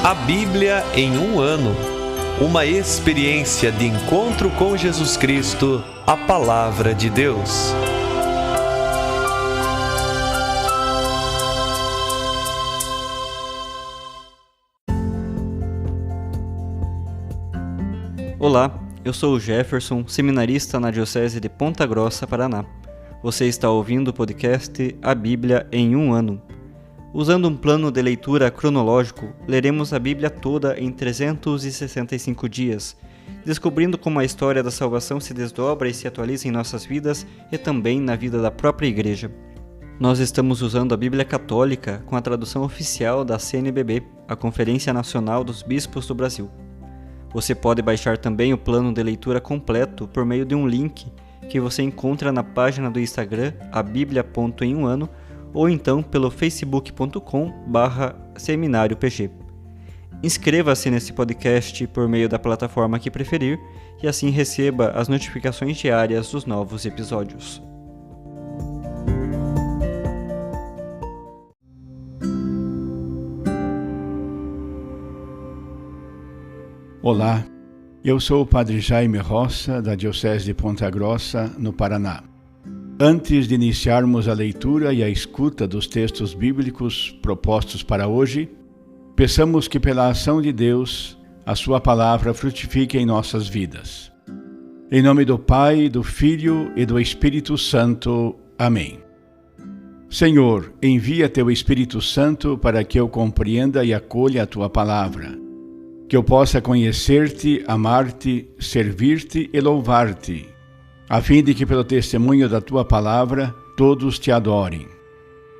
A Bíblia em um ano. Uma experiência de encontro com Jesus Cristo, a Palavra de Deus. Olá, eu sou o Jefferson, seminarista na Diocese de Ponta Grossa, Paraná. Você está ouvindo o podcast A Bíblia em um ano. Usando um plano de leitura cronológico, leremos a Bíblia toda em 365 dias, descobrindo como a história da salvação se desdobra e se atualiza em nossas vidas e também na vida da própria Igreja. Nós estamos usando a Bíblia Católica com a tradução oficial da CNBB, a Conferência Nacional dos Bispos do Brasil. Você pode baixar também o plano de leitura completo por meio de um link que você encontra na página do Instagram, abiblia.emumano, ou então pelo facebook.com/seminariopg. Inscreva-se nesse podcast por meio da plataforma que preferir e assim receba as notificações diárias dos novos episódios. Olá, eu sou o Padre Jaime Roça, da Diocese de Ponta Grossa, no Paraná. Antes de iniciarmos a leitura e a escuta dos textos bíblicos propostos para hoje, peçamos que pela ação de Deus, a sua palavra frutifique em nossas vidas. Em nome do Pai, do Filho e do Espírito Santo. Amém. Senhor, envia teu Espírito Santo para que eu compreenda e acolha a tua palavra, que eu possa conhecer-te, amar-te, servir-te e louvar-te, a fim de que pelo testemunho da Tua palavra todos Te adorem.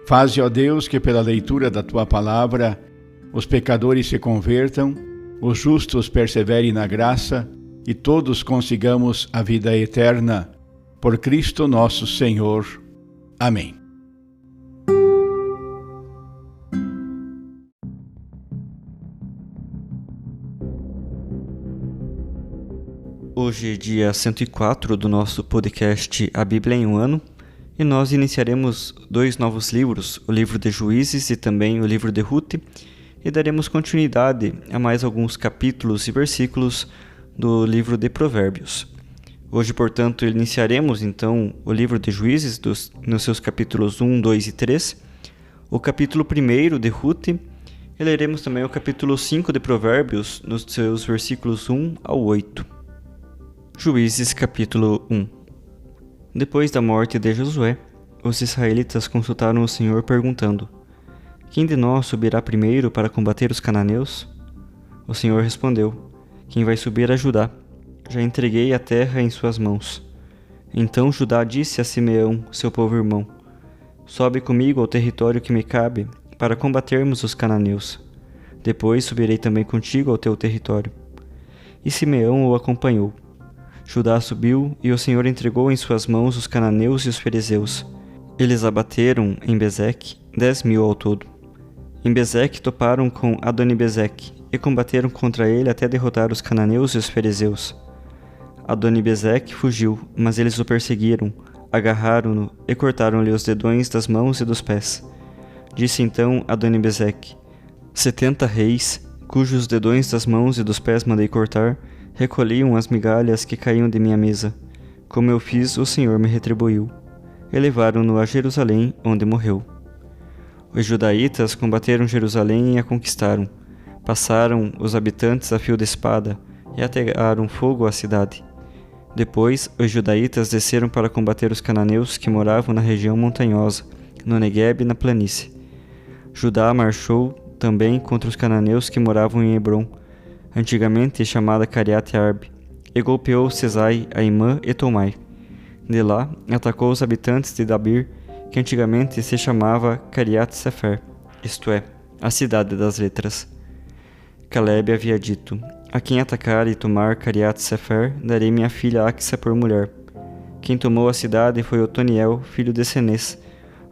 Faze, ó Deus, que pela leitura da Tua palavra os pecadores se convertam, os justos perseverem na graça e todos consigamos a vida eterna. Por Cristo nosso Senhor. Amém. Hoje é dia 104 do nosso podcast A Bíblia em um ano, e nós iniciaremos dois novos livros, o livro de Juízes e também o livro de Ruth, e daremos continuidade a mais alguns capítulos e versículos do livro de Provérbios. Hoje, portanto, iniciaremos então o livro de Juízes nos seus capítulos 1, 2 e 3, o capítulo 1 de Ruth, e leremos também o capítulo 5 de Provérbios nos seus versículos 1 ao 8. Juízes capítulo 1. Depois da morte de Josué, os israelitas consultaram o Senhor perguntando: Quem de nós subirá primeiro para combater os cananeus? O Senhor respondeu: Quem vai subir é Judá. Já entreguei a terra em suas mãos. Então Judá disse a Simeão, seu povo irmão: Sobe comigo ao território que me cabe, para combatermos os cananeus. Depois subirei também contigo ao teu território. E Simeão o acompanhou. Judá subiu, e o Senhor entregou em suas mãos os cananeus e os ferezeus. Eles abateram em Bezeque 10.000 ao todo. Em Bezeque toparam com Adoni-Bezeque, e combateram contra ele até derrotar os cananeus e os ferezeus. Adoni-Bezeque fugiu, mas eles o perseguiram, agarraram-no e cortaram-lhe os dedões das mãos e dos pés. Disse então Adoni-Bezeque: 70 reis, cujos dedões das mãos e dos pés mandei cortar, recolhiam as migalhas que caíam de minha mesa. Como eu fiz, o Senhor me retribuiu. E levaram-no a Jerusalém, onde morreu. Os judaítas combateram Jerusalém e a conquistaram. Passaram os habitantes a fio de espada e atearam fogo à cidade. Depois, os judaítas desceram para combater os cananeus que moravam na região montanhosa, no Negueb e na planície. Judá marchou também contra os cananeus que moravam em Hebrom, antigamente chamada Cariate-Arbe, e golpeou Cesai, Aimã e Tomai. De lá, atacou os habitantes de Dabir, que antigamente se chamava Cariate-Sefer, isto é, a cidade das letras. Calebe havia dito: A quem atacar e tomar Cariate-Sefer, darei minha filha Axa por mulher. Quem tomou a cidade foi Otoniel, filho de Cenez,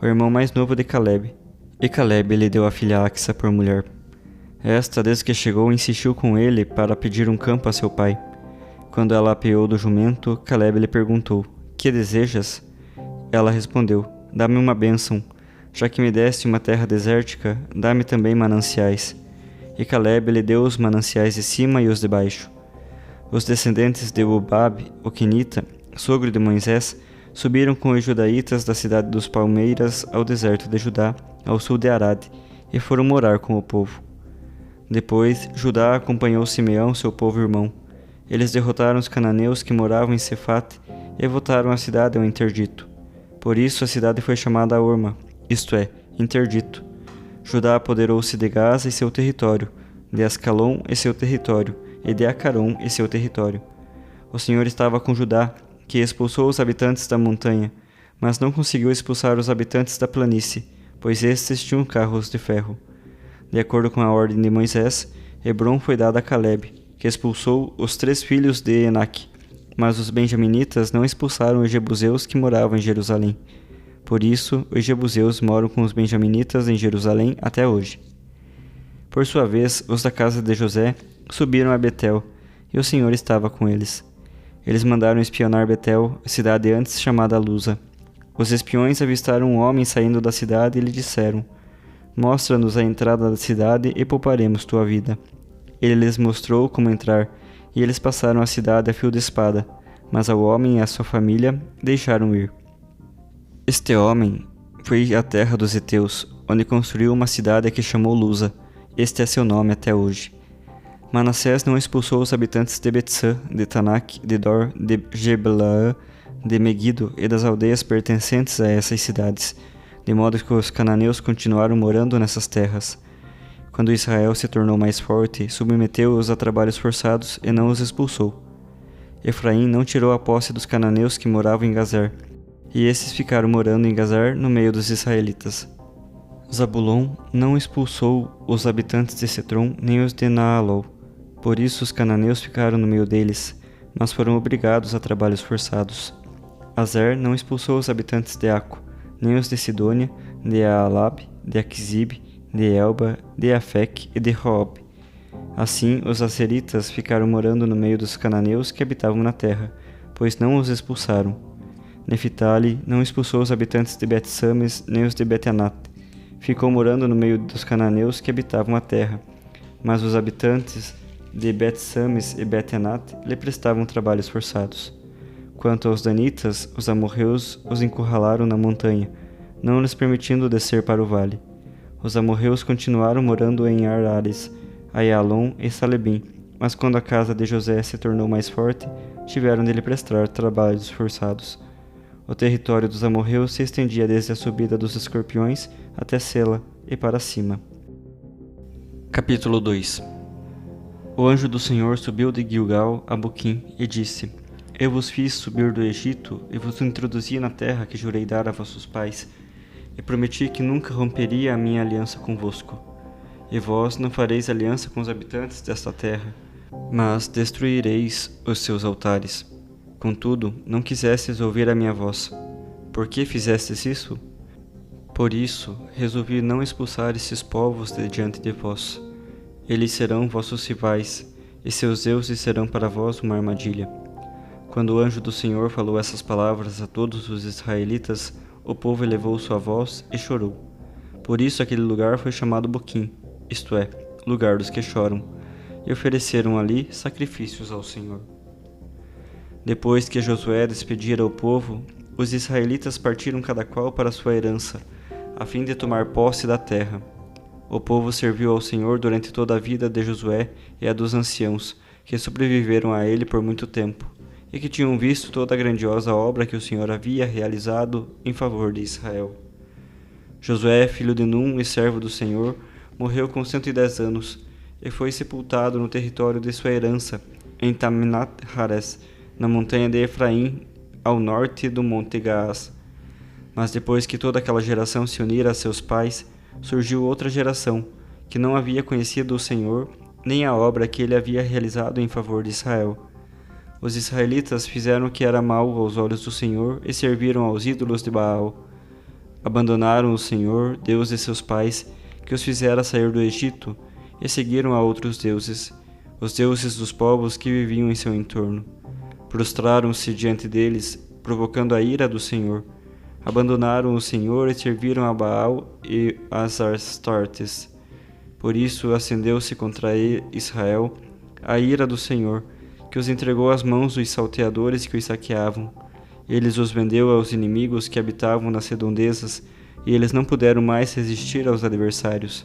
o irmão mais novo de Calebe. E Calebe lhe deu a filha Axa por mulher. Esta, desde que chegou, insistiu com ele para pedir um campo a seu pai. Quando ela apeou do jumento, Calebe lhe perguntou: Que desejas? Ela respondeu: Dá-me uma bênção. Já que me deste uma terra desértica, dá-me também mananciais. e Caleb lhe deu os mananciais de cima e os de baixo. Os descendentes de Ubab, o quenita, sogro de Moisés, subiram com os judaítas da cidade dos Palmeiras ao deserto de Judá, ao sul de Arade, e foram morar com o povo. Depois, Judá acompanhou Simeão, seu povo irmão. Eles derrotaram os cananeus que moravam em Cefate e voltaram a cidade ao interdito. Por isso a cidade foi chamada Orma, isto é, interdito. Judá apoderou-se de Gaza e seu território, de Ascalon e seu território, e de Acaron e seu território. O Senhor estava com Judá, que expulsou os habitantes da montanha, mas não conseguiu expulsar os habitantes da planície, pois estes tinham carros de ferro. De acordo com a ordem de Moisés, Hebrom foi dada a Caleb, que expulsou os 3 filhos de Enaque, mas os benjaminitas não expulsaram os jebuseus que moravam em Jerusalém. Por isso, os jebuseus moram com os benjaminitas em Jerusalém até hoje. Por sua vez, os da casa de José subiram a Betel, e o Senhor estava com eles. Eles mandaram espionar Betel, cidade antes chamada Luza. Os espiões avistaram um homem saindo da cidade e lhe disseram: Mostra-nos a entrada da cidade e pouparemos tua vida. Ele lhes mostrou como entrar, e eles passaram a cidade a fio de espada, mas ao homem e à sua família deixaram ir. Este homem foi à terra dos heteus, onde construiu uma cidade que chamou Luza. Este é seu nome até hoje. Manassés não expulsou os habitantes de Betsã, de Tanak, de Dor, de Jebelaã, de Megido e das aldeias pertencentes a essas cidades, de modo que os cananeus continuaram morando nessas terras. Quando Israel se tornou mais forte, submeteu-os a trabalhos forçados e não os expulsou. Efraim não tirou a posse dos cananeus que moravam em Gazer, e esses ficaram morando em Gazer no meio dos israelitas. Zabulon não expulsou os habitantes de Cetron nem os de Naalol. Por isso os cananeus ficaram no meio deles, mas foram obrigados a trabalhos forçados. Azer não expulsou os habitantes de Aco, nem os de Sidônia, de Aalab, de Aquizib, de Elba, de Afec e de Roob. Assim, os azeritas ficaram morando no meio dos cananeus que habitavam na terra, pois não os expulsaram. Neftali não expulsou os habitantes de Bet-Sames nem os de Bet-Anat. Ficou morando no meio dos cananeus que habitavam a terra, mas os habitantes de Bet-Sames e Bet-Anat lhe prestavam trabalhos forçados. Quanto aos danitas, os amorreus os encurralaram na montanha, não lhes permitindo descer para o vale. Os amorreus continuaram morando em Arares, Aialon e Salebim, mas quando a casa de José se tornou mais forte, tiveram de lhe prestar trabalhos forçados. O território dos amorreus se estendia desde a subida dos escorpiões até Sela e para cima. Capítulo 2. O anjo do Senhor subiu de Gilgal a Boquim e disse: Eu vos fiz subir do Egito e vos introduzi na terra que jurei dar a vossos pais, e prometi que nunca romperia a minha aliança convosco. E vós não fareis aliança com os habitantes desta terra, mas destruireis os seus altares. Contudo, não quisestes ouvir a minha voz. Por que fizestes isso? Por isso, resolvi não expulsar esses povos de diante de vós. Eles serão vossos rivais, e seus deuses serão para vós uma armadilha. Quando o anjo do Senhor falou essas palavras a todos os israelitas, o povo elevou sua voz e chorou. Por isso aquele lugar foi chamado Boquim, isto é, lugar dos que choram, e ofereceram ali sacrifícios ao Senhor. Depois que Josué despedira o povo, os israelitas partiram cada qual para sua herança, a fim de tomar posse da terra. O povo serviu ao Senhor durante toda a vida de Josué e a dos anciãos, que sobreviveram a ele por muito tempo, e que tinham visto toda a grandiosa obra que o Senhor havia realizado em favor de Israel. Josué, filho de Num e servo do Senhor, morreu com 110 anos, e foi sepultado no território de sua herança, em Tamnat-Hares, na montanha de Efraim, ao norte do Monte Gaás. Mas depois que toda aquela geração se unira a seus pais, surgiu outra geração, que não havia conhecido o Senhor, nem a obra que ele havia realizado em favor de Israel. Os israelitas fizeram o que era mal aos olhos do Senhor e serviram aos ídolos de Baal. Abandonaram o Senhor, Deus de seus pais, que os fizera sair do Egito, e seguiram a outros deuses, os deuses dos povos que viviam em seu entorno. Prostraram-se diante deles, provocando a ira do Senhor. Abandonaram o Senhor e serviram a Baal e as Astartes. Por isso acendeu-se contra Israel a ira do Senhor, que os entregou às mãos dos salteadores que os saqueavam. Eles os vendeu aos inimigos que habitavam nas redondezas, e eles não puderam mais resistir aos adversários.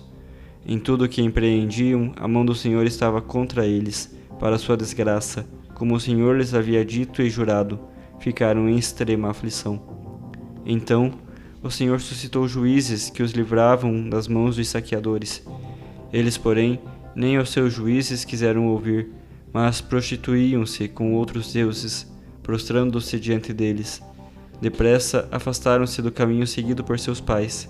Em tudo o que empreendiam, a mão do Senhor estava contra eles, para sua desgraça, como o Senhor lhes havia dito e jurado, ficaram em extrema aflição. Então, o Senhor suscitou juízes que os livravam das mãos dos saqueadores. Eles, porém, nem aos seus juízes quiseram ouvir, mas prostituíam-se com outros deuses, prostrando-se diante deles. Depressa afastaram-se do caminho seguido por seus pais.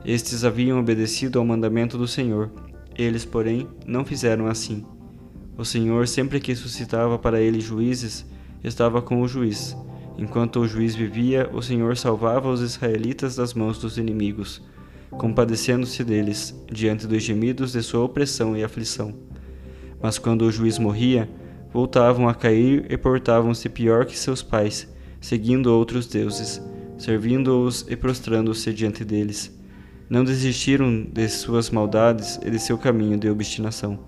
Estes haviam obedecido ao mandamento do Senhor. Eles, porém, não fizeram assim. O Senhor, sempre que suscitava para ele juízes, estava com o juiz. Enquanto o juiz vivia, o Senhor salvava os israelitas das mãos dos inimigos, compadecendo-se deles, diante dos gemidos de sua opressão e aflição. Mas quando o juiz morria, voltavam a cair e portavam-se pior que seus pais, seguindo outros deuses, servindo-os e prostrando-se diante deles. Não desistiram de suas maldades e de seu caminho de obstinação.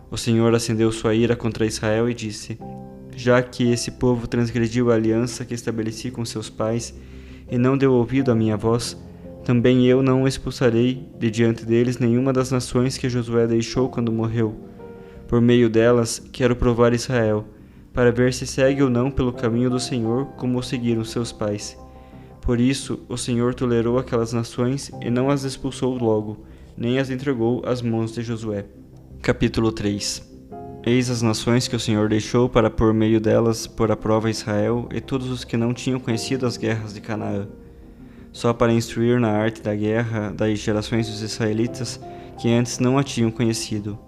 O Senhor acendeu sua ira contra Israel e disse: Já que esse povo transgrediu a aliança que estabeleci com seus pais e não deu ouvido à minha voz, também eu não expulsarei de diante deles nenhuma das nações que Josué deixou quando morreu. Por meio delas, quero provar Israel, para ver se segue ou não pelo caminho do Senhor, como o seguiram seus pais. Por isso, o Senhor tolerou aquelas nações e não as expulsou logo, nem as entregou às mãos de Josué. Capítulo 3. Eis as nações que o Senhor deixou para por meio delas pôr à prova Israel e todos os que não tinham conhecido as guerras de Canaã, só para instruir na arte da guerra das gerações dos israelitas que antes não a tinham conhecido.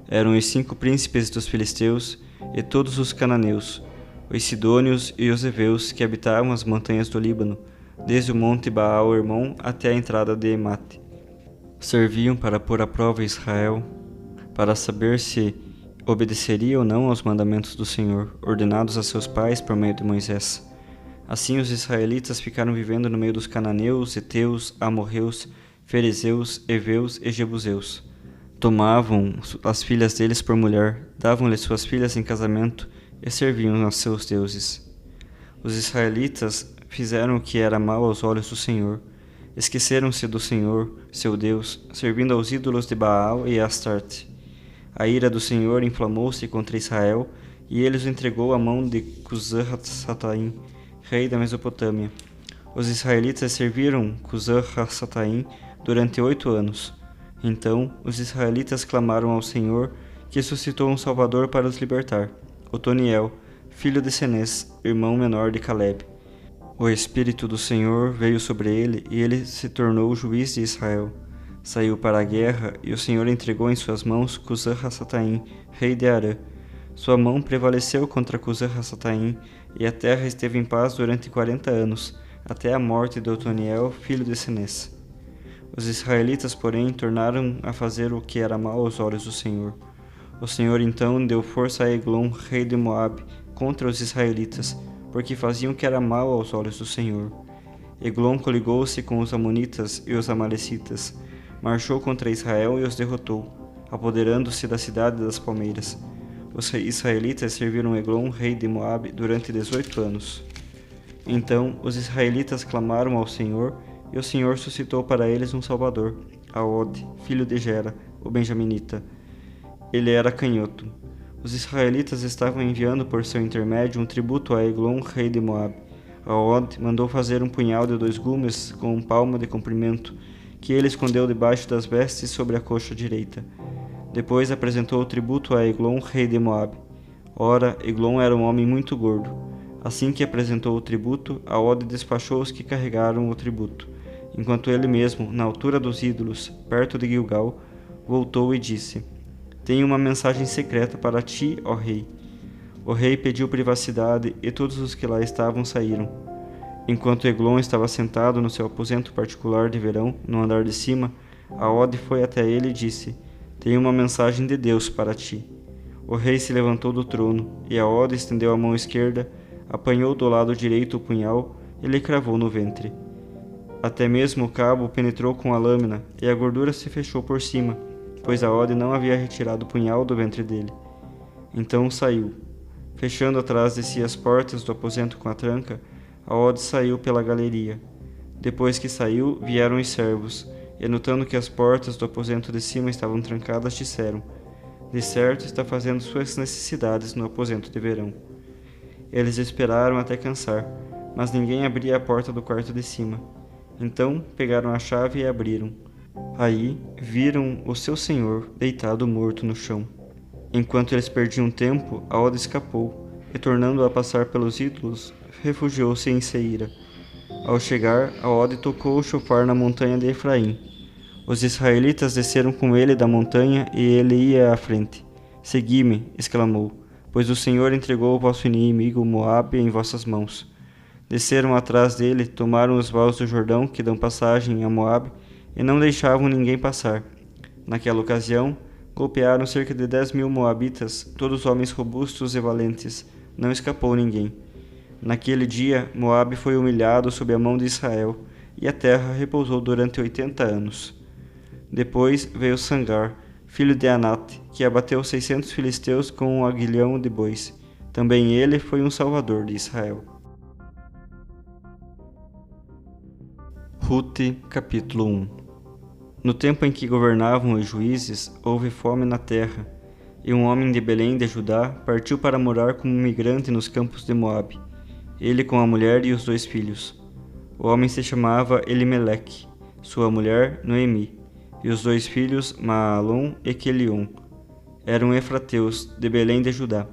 Eram os 5 príncipes dos filisteus e todos os cananeus, os sidônios e os heveus que habitavam as montanhas do Líbano, desde o monte Baal-Hermon até a entrada de Emate. Serviam para pôr à prova Israel, para saber se obedeceria ou não aos mandamentos do Senhor, ordenados a seus pais por meio de Moisés. Assim os israelitas ficaram vivendo no meio dos cananeus, heteus, amorreus, ferezeus, heveus e jebuseus. Tomavam as filhas deles por mulher, davam-lhes suas filhas em casamento e serviam aos seus deuses. Os israelitas fizeram o que era mal aos olhos do Senhor. Esqueceram-se do Senhor, seu Deus, servindo aos ídolos de Baal e Astarte. A ira do Senhor inflamou-se contra Israel, e ele os entregou à mão de Cusã-Ratataim, rei da Mesopotâmia. Os israelitas serviram Cusã-Ratataim durante 8 anos. Então, os israelitas clamaram ao Senhor, que suscitou um Salvador para os libertar, Otoniel, filho de Cenez, irmão menor de Caleb. O Espírito do Senhor veio sobre ele, e ele se tornou juiz de Israel. Saiu para a guerra, e o Senhor entregou em suas mãos Cusã-Ratataim, rei de Arã. Sua mão prevaleceu contra Cusã-Ratataim, e a terra esteve em paz durante 40 anos, até a morte de Otoniel, filho de Cenez. Os israelitas, porém, tornaram a fazer o que era mal aos olhos do Senhor. O Senhor então deu força a Eglon, rei de Moabe, contra os israelitas, porque faziam o que era mal aos olhos do Senhor. Eglon coligou-se com os amonitas e os amalecitas, marchou contra Israel e os derrotou, apoderando-se da cidade das palmeiras. Os israelitas serviram Eglon, rei de Moabe, durante 18 anos. Então os israelitas clamaram ao Senhor, e o Senhor suscitou para eles um salvador, Aod, filho de Gera, o benjaminita. Ele era canhoto. Os israelitas estavam enviando por seu intermédio um tributo a Eglon, rei de Moabe. Aod mandou fazer um punhal de 2 gumes com um palmo de comprimento, que ele escondeu debaixo das vestes sobre a coxa direita. Depois apresentou o tributo a Eglon, rei de Moabe. Ora, Eglon era um homem muito gordo. Assim que apresentou o tributo, Aod despachou os que carregaram o tributo, enquanto ele mesmo, na altura dos ídolos, perto de Gilgal, voltou e disse: Tenho uma mensagem secreta para ti, ó rei. O rei pediu privacidade, e todos os que lá estavam saíram. Enquanto Eglon estava sentado no seu aposento particular de verão, no andar de cima, Aod foi até ele e disse: Tenho uma mensagem de Deus para ti. O rei se levantou do trono, e Aod estendeu a mão esquerda, apanhou do lado direito o punhal e lhe cravou no ventre. Até mesmo o cabo penetrou com a lâmina, e a gordura se fechou por cima, pois a Ode não havia retirado o punhal do ventre dele. Então saiu. Fechando atrás de si as portas do aposento com a tranca, a Ode saiu pela galeria. Depois que saiu, vieram os servos, e notando que as portas do aposento de cima estavam trancadas, disseram: de certo está fazendo suas necessidades no aposento de verão. Eles esperaram até cansar, mas ninguém abria a porta do quarto de cima. Então pegaram a chave e abriram. Aí viram o seu senhor deitado morto no chão. Enquanto eles perdiam tempo, a Ode escapou, e tornando a passar pelos ídolos, refugiou-se em Seira. Ao chegar, a Ode tocou o chofar na montanha de Efraim. Os israelitas desceram com ele da montanha e ele ia à frente. Segui-me, exclamou, pois o Senhor entregou o vosso inimigo Moabe em vossas mãos. Desceram atrás dele, tomaram os vales do Jordão que dão passagem a Moabe e não deixavam ninguém passar. Naquela ocasião, golpearam cerca de 10.000 moabitas, todos homens robustos e valentes. Não escapou ninguém. Naquele dia, Moabe foi humilhado sob a mão de Israel, e a terra repousou durante 80 anos. Depois veio Sangar, filho de Anate, que abateu 600 filisteus com um aguilhão de bois. Também ele foi um salvador de Israel. Rute, capítulo 1. No tempo em que governavam os juízes, houve fome na terra, e um homem de Belém de Judá partiu para morar como migrante nos campos de Moabe, ele com a mulher e os 2 filhos. O homem se chamava Elimeleque, sua mulher Noemi, e os 2 filhos Maalon e Quelion. Eram efrateus, de Belém de Judá.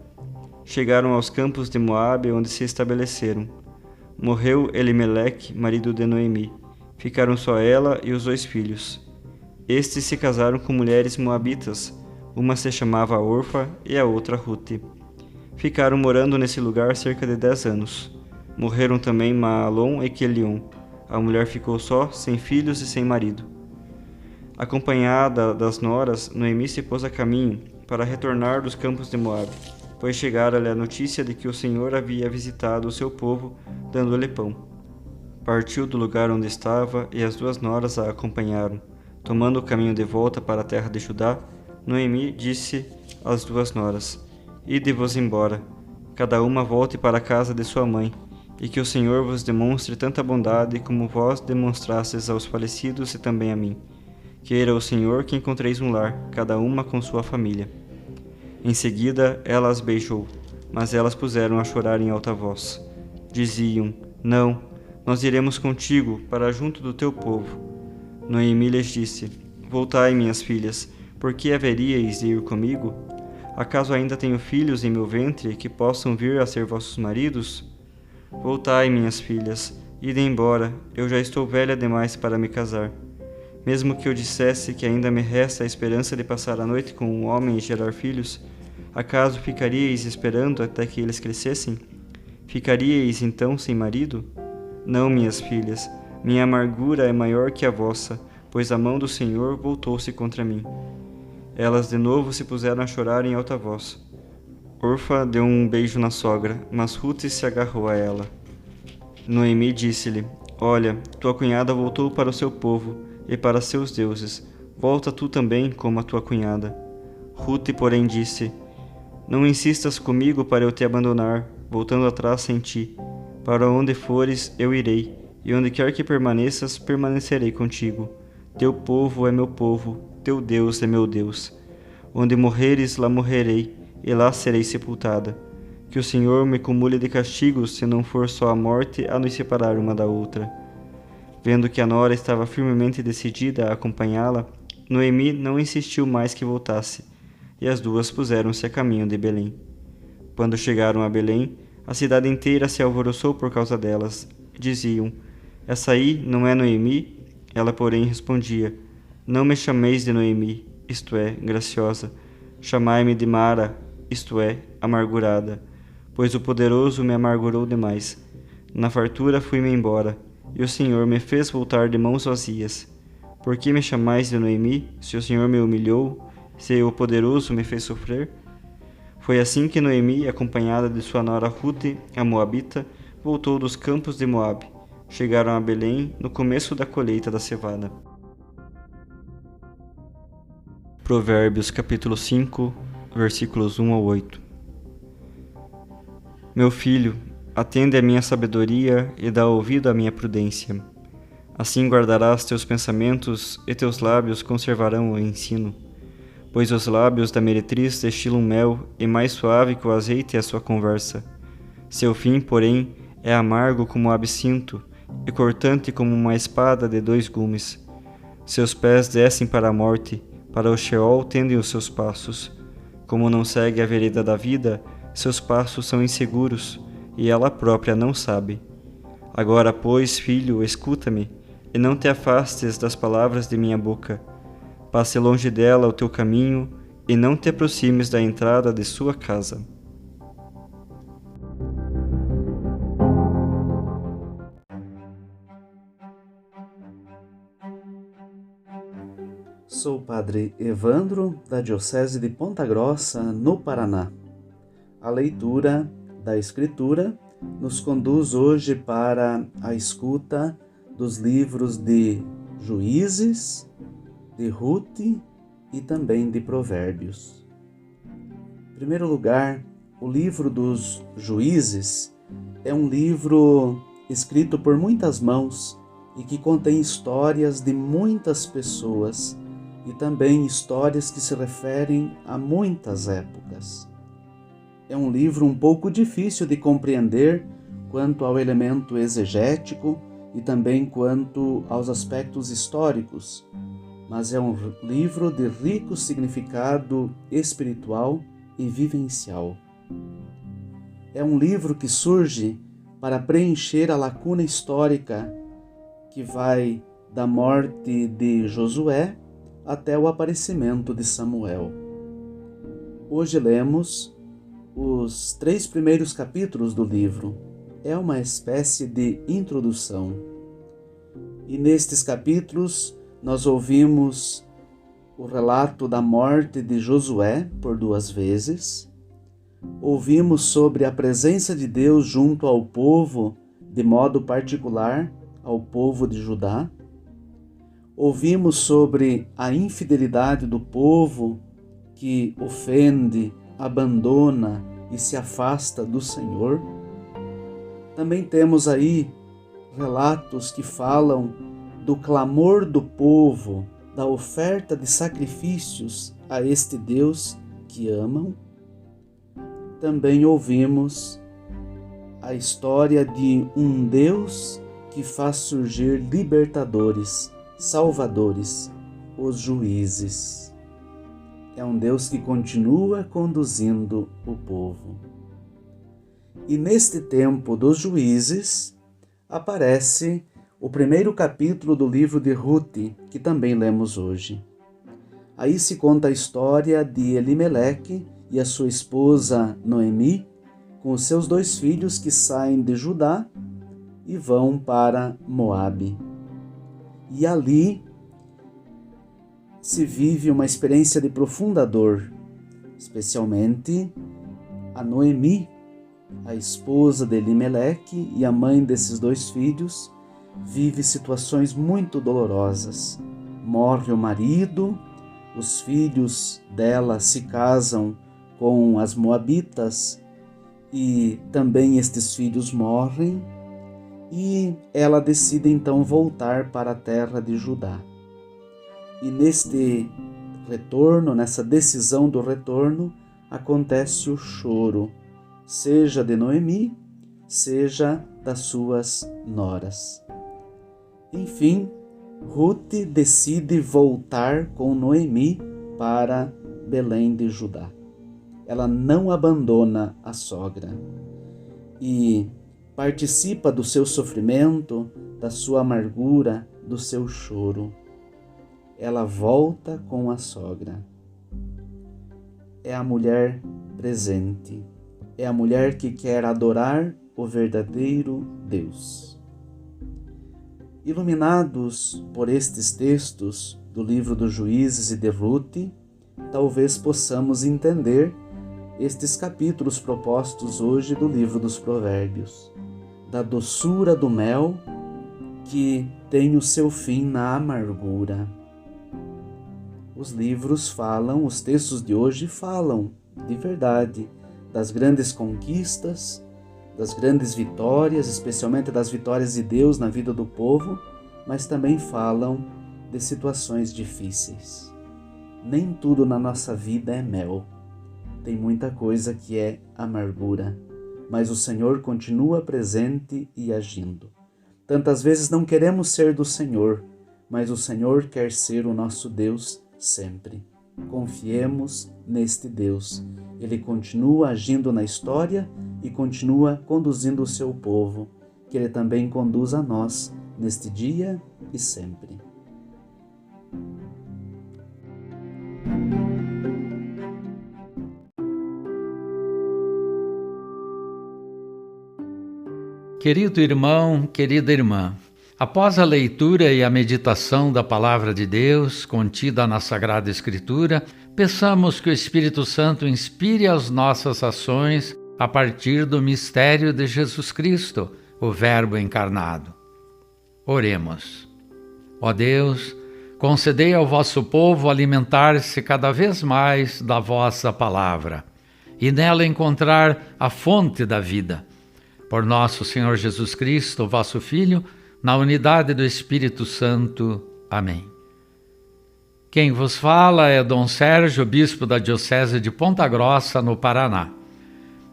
Chegaram aos campos de Moabe, onde se estabeleceram. Morreu Elimeleque, marido de Noemi. Ficaram só ela e os 2 filhos. Estes se casaram com mulheres moabitas, uma se chamava Orfa e a outra Rute. Ficaram morando nesse lugar cerca de 10 anos. Morreram também Maalon e Quelion. A mulher ficou só, sem filhos e sem marido. Acompanhada das noras, Noemi se pôs a caminho para retornar dos campos de Moabe, pois chegara-lhe a notícia de que o Senhor havia visitado o seu povo, dando-lhe pão. Partiu do lugar onde estava e as 2 noras a acompanharam. Tomando o caminho de volta para a terra de Judá, Noemi disse às 2 noras: Ide-vos embora, cada uma volte para a casa de sua mãe, e que o Senhor vos demonstre tanta bondade como vós demonstrastes aos falecidos e também a mim. Queira o Senhor que encontreis um lar, cada uma com sua família. Em seguida, ela as beijou, mas elas puseram a chorar em alta voz. Diziam: Não, nós iremos contigo para junto do teu povo. Noemi lhes disse: Voltai, minhas filhas, por que haveríeis de ir comigo? Acaso ainda tenho filhos em meu ventre que possam vir a ser vossos maridos? Voltai, minhas filhas, ide embora, eu já estou velha demais para me casar. Mesmo que eu dissesse que ainda me resta a esperança de passar a noite com um homem e gerar filhos, acaso ficaríeis esperando até que eles crescessem? Ficaríeis então sem marido? Não, minhas filhas, minha amargura é maior que a vossa, pois a mão do Senhor voltou-se contra mim. Elas de novo se puseram a chorar em alta voz. Orfa deu um beijo na sogra, mas Rute se agarrou a ela. Noemi disse-lhe: Olha, tua cunhada voltou para o seu povo e para seus deuses. Volta tu também como a tua cunhada. Rute, porém, disse: Não insistas comigo para eu te abandonar, voltando atrás sem ti. Para onde fores, eu irei, e onde quer que permaneças, permanecerei contigo. Teu povo é meu povo, teu Deus é meu Deus. Onde morreres, lá morrerei, e lá serei sepultada. Que o Senhor me cumule de castigos, se não for só a morte a nos separar uma da outra. Vendo que a nora estava firmemente decidida a acompanhá-la, Noemi não insistiu mais que voltasse, e as 2 puseram-se a caminho de Belém. Quando chegaram a Belém, a cidade inteira se alvoroçou por causa delas. Diziam: Essa aí não é Noemi? Ela, porém, respondia: Não me chameis de Noemi, isto é, graciosa. Chamai-me de Mara, isto é, amargurada, pois o poderoso me amargurou demais. Na fartura fui-me embora, e o Senhor me fez voltar de mãos vazias. Por que me chamais de Noemi, se o Senhor me humilhou, se o poderoso me fez sofrer? Foi assim que Noemi, acompanhada de sua nora Rute, a moabita, voltou dos campos de Moabe. Chegaram a Belém no começo da colheita da cevada. Provérbios capítulo 5, versículos 1 ao 8. Meu filho, atende à minha sabedoria e dá ouvido à minha prudência. Assim guardarás teus pensamentos e teus lábios conservarão o ensino. Pois os lábios da meretriz destilam mel, e mais suave que o azeite é a sua conversa. Seu fim, porém, é amargo como o absinto, e cortante como uma espada de 2 gumes. Seus pés descem para a morte, para o Sheol tendem os seus passos. Como não segue a vereda da vida, seus passos são inseguros, e ela própria não sabe. Agora, pois, filho, escuta-me, e não te afastes das palavras de minha boca. Passe longe dela o teu caminho, e não te aproximes da entrada de sua casa. Sou o Padre Evandro, da Diocese de Ponta Grossa, no Paraná. A leitura da Escritura nos conduz hoje para a escuta dos livros de Juízes, de Ruth e também de Provérbios. Em primeiro lugar, o livro dos Juízes é um livro escrito por muitas mãos e que contém histórias de muitas pessoas e também histórias que se referem a muitas épocas. É um livro um pouco difícil de compreender quanto ao elemento exegético e também quanto aos aspectos históricos, mas é um livro de rico significado espiritual e vivencial. É um livro que surge para preencher a lacuna histórica que vai da morte de Josué até o aparecimento de Samuel. Hoje lemos os 3 primeiros capítulos do livro. É uma espécie de introdução. E nestes capítulos nós ouvimos o relato da morte de Josué por 2 vezes. Ouvimos sobre a presença de Deus junto ao povo, de modo particular ao povo de Judá. Ouvimos sobre a infidelidade do povo que ofende, abandona e se afasta do Senhor. Também temos aí relatos que falam do clamor do povo, da oferta de sacrifícios a este Deus que amam. Também ouvimos a história de um Deus que faz surgir libertadores, salvadores, os juízes. É um Deus que continua conduzindo o povo. E neste tempo dos juízes, aparece o primeiro capítulo do livro de Ruth, que também lemos hoje. Aí se conta a história de Elimeleque e a sua esposa Noemi, com os seus 2 filhos que saem de Judá e vão para Moabe. E ali se vive uma experiência de profunda dor, especialmente a Noemi, a esposa de Elimeleque e a mãe desses 2 filhos, vive situações muito dolorosas. Morre o marido, os filhos dela se casam com as moabitas e também estes filhos morrem, e ela decide então voltar para a terra de Judá. E neste retorno, nessa decisão do retorno, acontece o choro, seja de Noemi, seja das suas noras. Enfim, Ruth decide voltar com Noemi para Belém de Judá. Ela não abandona a sogra e participa do seu sofrimento, da sua amargura, do seu choro. Ela volta com a sogra. É a mulher presente. É a mulher que quer adorar o verdadeiro Deus. Iluminados por estes textos do livro dos Juízes e de Ruth, talvez possamos entender estes capítulos propostos hoje do livro dos Provérbios, da doçura do mel que tem o seu fim na amargura. Os livros falam, os textos de hoje falam, de verdade, das grandes conquistas, das grandes vitórias, especialmente das vitórias de Deus na vida do povo, mas também falam de situações difíceis. Nem tudo na nossa vida é mel. Tem muita coisa que é amargura, mas o Senhor continua presente e agindo. Tantas vezes não queremos ser do Senhor, mas o Senhor quer ser o nosso Deus sempre. Confiemos neste Deus. Ele continua agindo na história e continua conduzindo o seu povo, que Ele também conduz a nós neste dia e sempre. Querido irmão, querida irmã, após a leitura e a meditação da Palavra de Deus contida na Sagrada Escritura, peçamos que o Espírito Santo inspire as nossas ações a partir do mistério de Jesus Cristo, o Verbo encarnado. Oremos. Ó Deus, concedei ao vosso povo alimentar-se cada vez mais da vossa palavra e nela encontrar a fonte da vida. Por nosso Senhor Jesus Cristo, vosso Filho, na unidade do Espírito Santo. Amém. Quem vos fala é Dom Sérgio, bispo da Diocese de Ponta Grossa, no Paraná.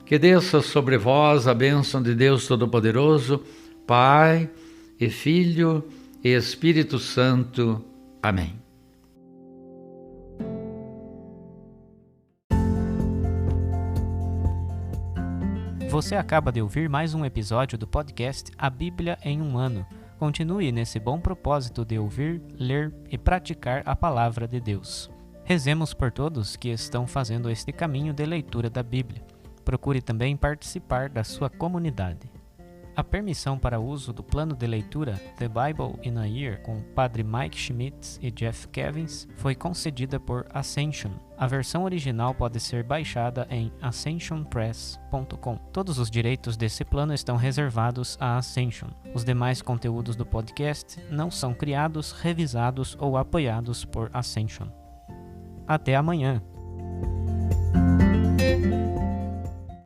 Que desça sobre vós a bênção de Deus Todo-Poderoso, Pai e Filho e Espírito Santo. Amém. Você acaba de ouvir mais um episódio do podcast A Bíblia em um Ano. Continue nesse bom propósito de ouvir, ler e praticar a Palavra de Deus. Rezemos por todos que estão fazendo este caminho de leitura da Bíblia. Procure também participar da sua comunidade. A permissão para uso do plano de leitura The Bible in a Year com o Padre Mike Schmitz e Jeff Kevins foi concedida por Ascension. A versão original pode ser baixada em ascensionpress.com. Todos os direitos desse plano estão reservados à Ascension. Os demais conteúdos do podcast não são criados, revisados ou apoiados por Ascension. Até amanhã!